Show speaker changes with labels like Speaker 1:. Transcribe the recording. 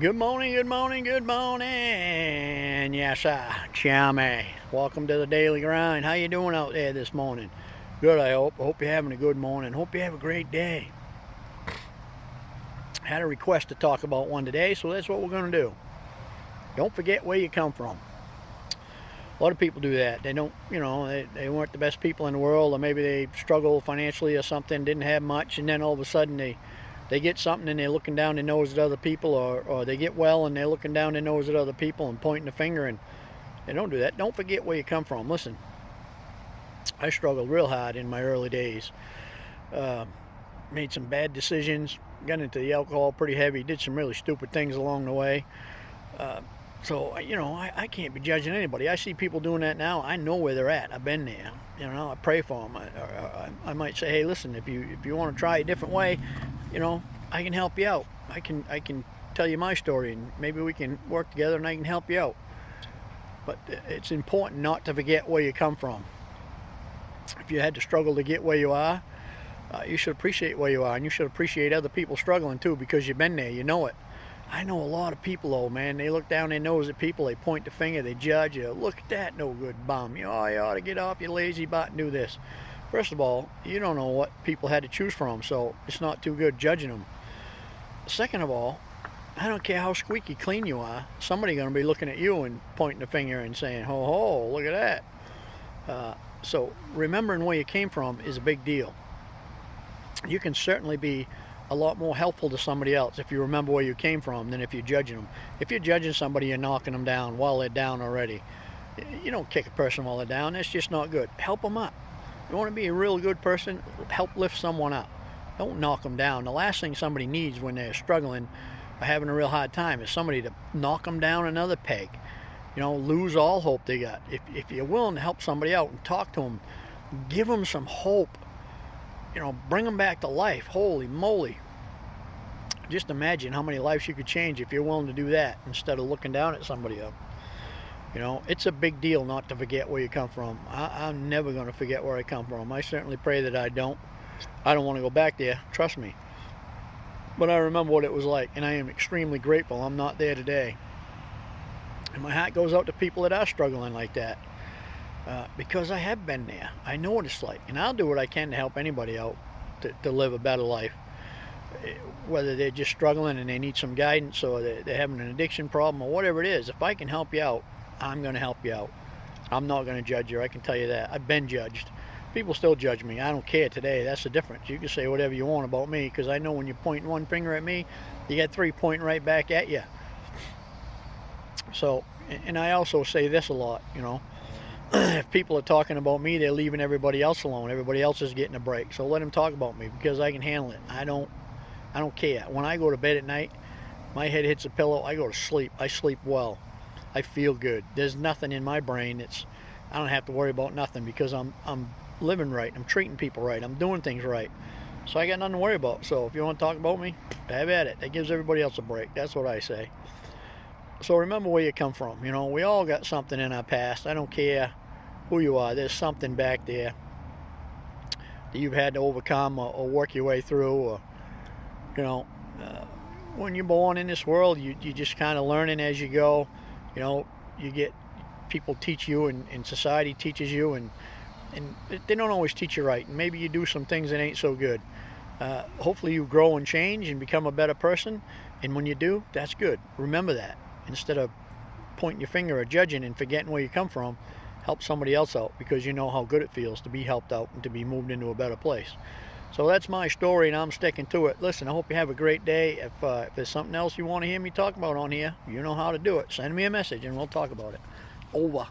Speaker 1: Good morning, good morning, good morning. Yes, Chame. Welcome to the daily grind. How you doing out there this morning? Good, I hope. I hope you're having a good morning. Hope you have a great day. Had a request to talk about one today, so that's what we're going to do. Don't forget where you come from. A lot of people do that. They don't, they weren't the best people in the world, or maybe they struggled financially or something, didn't have much, and then all of a sudden they get something and they're looking down their nose at other people, or they get well and they're looking down their nose at other people and pointing the finger, and they don't do that. Don't forget where you come from. Listen, I struggled real hard in my early days. Made some bad decisions, got into the alcohol pretty heavy, did some really stupid things along the way. So, I can't be judging anybody. I see people doing that now. I know where they're at. I've been there. I pray for them. I might say, hey, listen, if you want to try a different way, I can help you out. I can tell you my story, and maybe we can work together and I can help you out. But it's important not to forget where you come from. If you had to struggle to get where you are, you should appreciate where you are, and you should appreciate other people struggling too, because you've been there, you know it. I know a lot of people, though, man. They look down their nose at people, they point the finger, they judge you. Look at that no good bum. You ought to get off your lazy butt and do this. First of all, you don't know what people had to choose from, so it's not too good judging them. Second of all, I don't care how squeaky clean you are, somebody's going to be looking at you and pointing the finger and saying, ho ho, look at that. So remembering where you came from is a big deal. You can certainly be a lot more helpful to somebody else if you remember where you came from than if you're judging them. If you're judging somebody, you're knocking them down while they're down already. You don't kick a person while they're down. That's just not good. Help them up. You want to be a real good person, help lift someone up. Don't knock them down. The last thing somebody needs when they're struggling or having a real hard time is somebody to knock them down another peg. Lose all hope they got. If you're willing to help somebody out and talk to them, give them some hope. Bring them back to life. Holy moly. Just imagine how many lives you could change if you're willing to do that instead of looking down at somebody else. It's a big deal not to forget where you come from. I'm never going to forget where I come from. I certainly pray that I don't. I don't want to go back there, trust me. But I remember what it was like, and I am extremely grateful I'm not there today. And my hat goes out to people that are struggling like that. Because I have been there. I know what it's like. And I'll do what I can to help anybody out to live a better life. Whether they're just struggling and they need some guidance, or they're having an addiction problem, or whatever it is. If I can help you out, I'm going to help you out. I'm not going to judge you. I can tell you that. I've been judged. People still judge me. I don't care today. That's the difference. You can say whatever you want about me, because I know when you point one finger at me, you got three pointing right back at you. So, and I also say this a lot, if people are talking about me, they're leaving everybody else alone. Everybody else is getting a break. So let them talk about me, because I can handle it. I don't care. When I go to bed at night, my head hits a pillow, I go to sleep. I sleep well. I feel good. There's nothing in my brain I don't have to worry about nothing, because I'm living right. I'm treating people right. I'm doing things right. So I got nothing to worry about. So if you want to talk about me, have at it. That gives everybody else a break. That's what I say. So remember where you come from. We all got something in our past. I don't care who you are. There's something back there that you've had to overcome, or work your way through, or when you're born in this world, you just kind of learning as you go. You get people teach you, and society teaches you, and they don't always teach you right, and maybe you do some things that ain't so good. Hopefully you grow and change and become a better person, and when you do, that's good. Remember that. Instead of pointing your finger or judging and forgetting where you come from, help somebody else out, because you know how good it feels to be helped out and to be moved into a better place. So that's my story, and I'm sticking to it. Listen, I hope you have a great day. If there's something else you want to hear me talk about on here, you know how to do it. Send me a message and we'll talk about it. Over.